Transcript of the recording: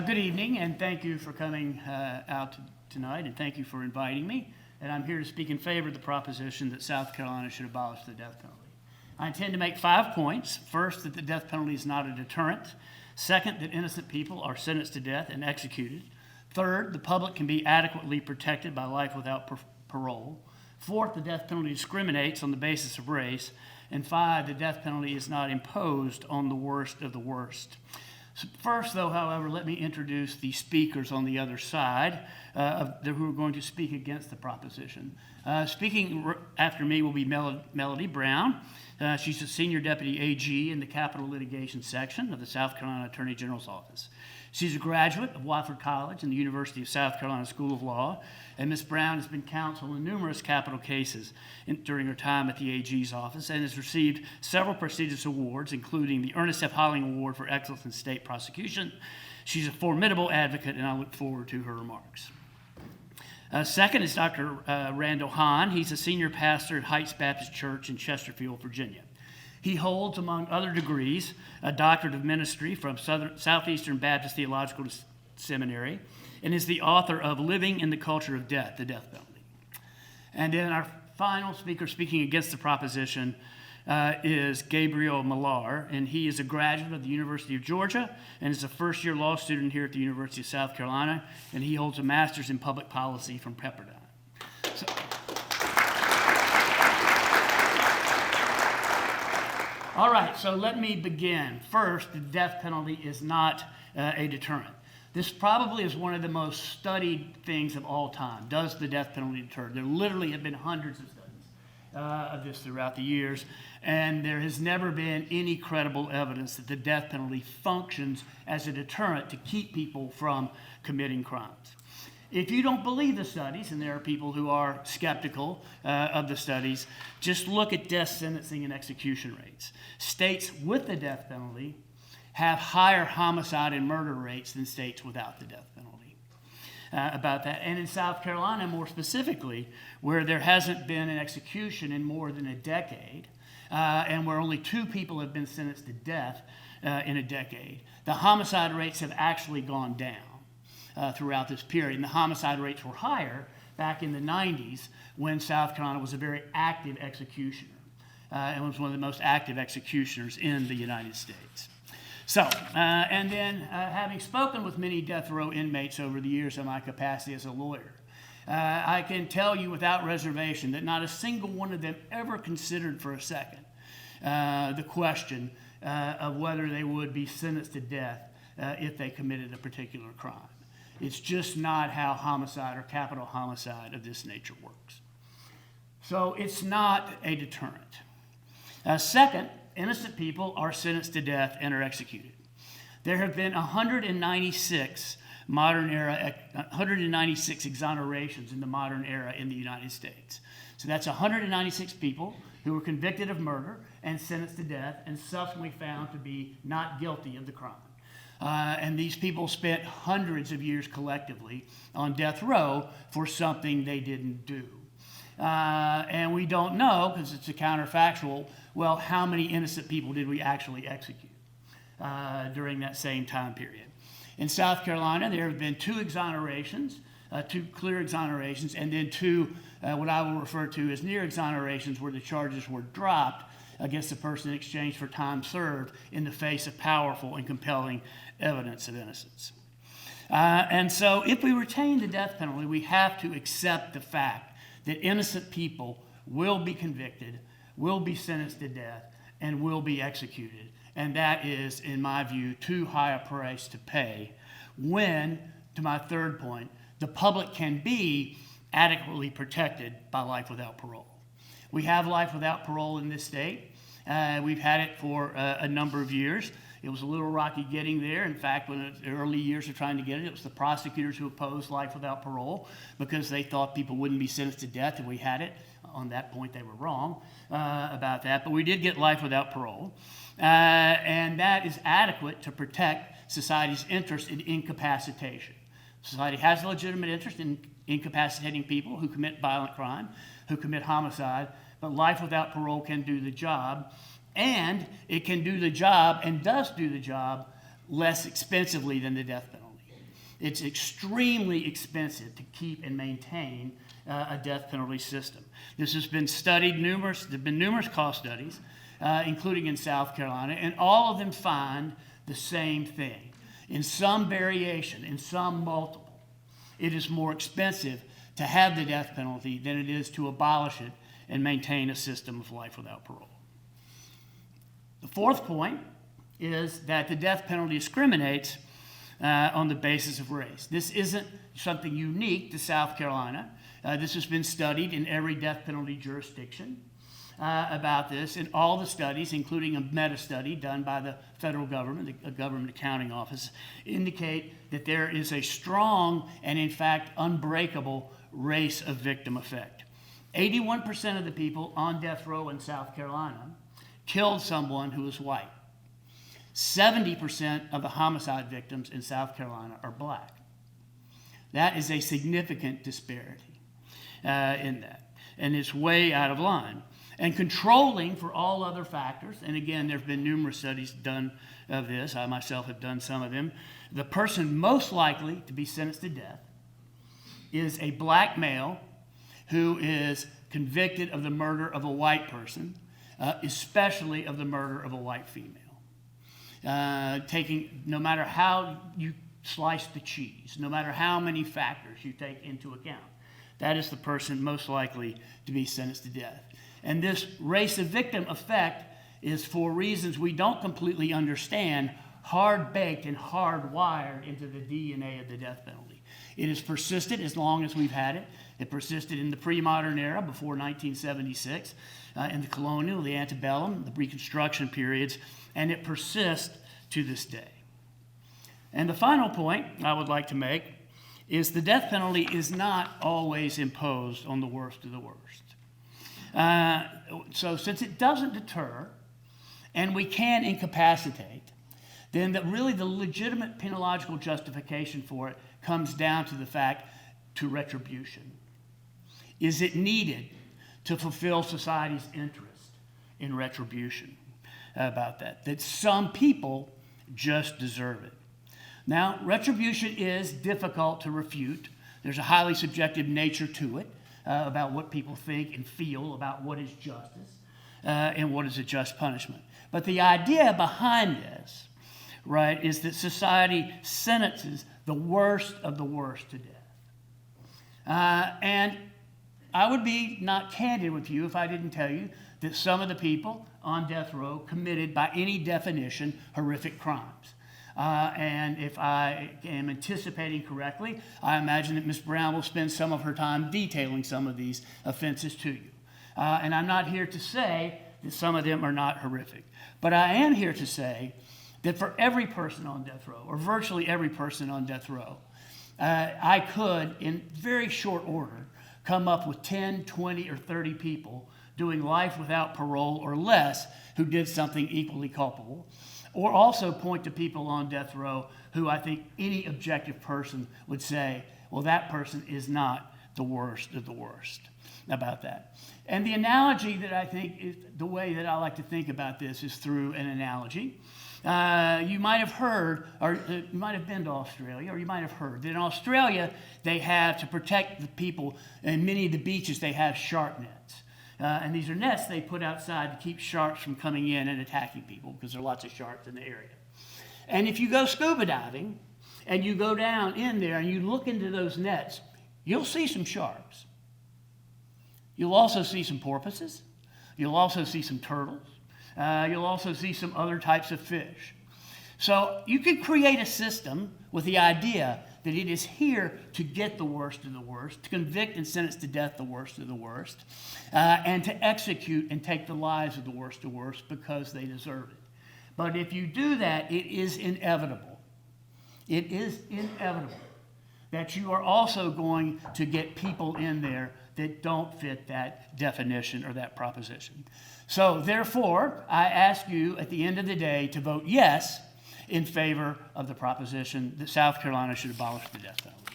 Good evening, and thank you for coming out tonight, and thank you for inviting me. And I'm here to speak in favor of the proposition that South Carolina should abolish the death penalty. I intend to make 5 points. First, that the death penalty is not a deterrent. Second, that innocent people are sentenced to death and executed. Third, the public can be adequately protected by life without parole. Fourth, the death penalty discriminates on the basis of race. And 5, the death penalty is not imposed on the worst of the worst. First, though, however, let me introduce the speakers on the other side who are going to speak against the proposition. Speaking after me will be Melody Brown. She's a senior deputy AG in the Capital Litigation Section of the South Carolina Attorney General's Office. She's a graduate of Wofford College and the University of South Carolina School of Law, and Ms. Brown has been counsel in numerous capital cases during her time at the AG's office and has received several prestigious awards, including the Ernest F. Holling Award for Excellence in State Prosecution. She's a formidable advocate, and I look forward to her remarks. Second is Dr. Randall Hahn. He's a senior pastor at Heights Baptist Church in Chesterfield, Virginia. He holds, among other degrees, a doctorate of ministry from Southeastern Baptist Theological Seminary and is the author of Living in the Culture of Death, the Death Penalty. And then our final speaker speaking against the proposition is Gabriel Millar, and he is a graduate of the University of Georgia and is a first-year law student here at the University of South Carolina, and he holds a master's in public policy from Pepperdine. All right, so let me begin. First, the death penalty is not a deterrent. This probably is one of the most studied things of all time. Does the death penalty deter? There literally have been hundreds of studies of this throughout the years, and there has never been any credible evidence that the death penalty functions as a deterrent to keep people from committing crimes. If you don't believe the studies, and there are people who are skeptical of the studies, just look at death sentencing and execution rates. States with the death penalty have higher homicide and murder rates than states without the death penalty. About that. And in South Carolina, more specifically, where there hasn't been an execution in more than a decade, and where only 2 people have been sentenced to death in a decade, the homicide rates have actually gone down. Throughout this period. And the homicide rates were higher back in the 90s when South Carolina was a very active executioner and was one of the most active executioners in the United States. So, and then having spoken with many death row inmates over the years in my capacity as a lawyer, I can tell you without reservation that not a single one of them ever considered for a second the question of whether they would be sentenced to death if they committed a particular crime. It's just not how homicide or capital homicide of this nature works. So it's not a deterrent. Second, innocent people are sentenced to death and are executed. There have been 196 exonerations in the modern era in the United States. So that's 196 people who were convicted of murder and sentenced to death and subsequently found to be not guilty of the crime. And these people spent hundreds of years collectively on death row for something they didn't do. And we don't know, because it's a counterfactual, well, how many innocent people did we actually execute during that same time period? In South Carolina, there have been 2 exonerations, 2 clear exonerations, and then 2 what I will refer to as near exonerations where the charges were dropped against the person in exchange for time served in the face of powerful and compelling evidence of innocence. And so if we retain the death penalty, we have to accept the fact that innocent people will be convicted, will be sentenced to death, and will be executed. And that is, in my view, too high a price to pay when, to my third point, the public can be adequately protected by life without parole. We have life without parole in this state. We've had it for a number of years. It was a little rocky getting there. In fact, when the early years of trying to get it, it was the prosecutors who opposed life without parole because they thought people wouldn't be sentenced to death if we had it. On that point, they were wrong about that. But we did get life without parole. And that is adequate to protect society's interest in incapacitation. Society has a legitimate interest in incapacitating people who commit violent crime, who commit homicide, but life without parole can do the job, and it can do the job and does do the job less expensively than the death penalty. it's extremely expensive to keep and maintain a death penalty system. This has been studied there have been numerous cost studies, including in South Carolina, and all of them find the same thing. In some variation, in some multiple, it is more expensive to have the death penalty than it is to abolish it and maintain a system of life without parole. The fourth point is that the death penalty discriminates on the basis of race. This isn't something unique to South Carolina. This has been studied in every death penalty jurisdiction about this. In all the studies, including a meta-study done by the federal government, the Government Accounting Office, indicate that there is a strong and, in fact, unbreakable race of victim effect. 81% of the people on death row in South Carolina killed someone who was white. 70% of the homicide victims in South Carolina are black. That is a significant disparity in that, and it's way out of line. And controlling for all other factors, and again, there have been numerous studies done of this. I myself have done some of them. The person most likely to be sentenced to death is a black male who is convicted of the murder of a white person, especially of the murder of a white female. Taking, no matter how you slice the cheese, no matter how many factors you take into account, that is the person most likely to be sentenced to death. And this race of victim effect is, for reasons we don't completely understand, hard-baked and hardwired into the DNA of the death penalty. It has persisted as long as we've had it. It persisted in the pre-modern era before 1976, in the colonial, the antebellum, the Reconstruction periods, and it persists to this day. And the final point I would like to make is the death penalty is not always imposed on the worst of the worst. So since it doesn't deter, and we can incapacitate, then really the legitimate penological justification for it comes down to the fact to retribution. Is it needed to fulfill society's interest in retribution about that? That some people just deserve it. Now, retribution is difficult to refute. There's a highly subjective nature to it about what people think and feel about what is justice and what is a just punishment. But the idea behind this, right, is that society sentences the worst of the worst to death. And I would be not candid with you if I didn't tell you that some of the people on death row committed, by any definition, horrific crimes. And if I am anticipating correctly, I imagine that Ms. Brown will spend some of her time detailing some of these offenses to you. And I'm not here to say that some of them are not horrific. But I am here to say that for every person on death row, or virtually every person on death row, I could, in very short order, come up with 10, 20, or 30 people doing life without parole or less who did something equally culpable, or also point to people on death row who I think any objective person would say, well, that person is not the worst of the worst about that. And the analogy that I think is the way that I like to think about this is through an analogy. You might have heard, or you might have been to Australia, or you might have heard that in Australia they have, to protect the people, in many of the beaches they have shark nets. And these are nets they put outside to keep sharks from coming in and attacking people, because there are lots of sharks in the area. And if you go scuba diving and you go down in there and you look into those nets, you'll see some sharks. You'll also see some porpoises. You'll also see some turtles. You'll also see some other types of fish. So you could create a system with the idea that it is here to get the worst of the worst, to convict and sentence to death the worst of the worst, and to execute and take the lives of the worst of the worst because they deserve it. But if you do that, it is inevitable. It is inevitable that you are also going to get people in there that don't fit that definition or that proposition. So therefore, I ask you at the end of the day to vote yes in favor of the proposition that South Carolina should abolish the death penalty.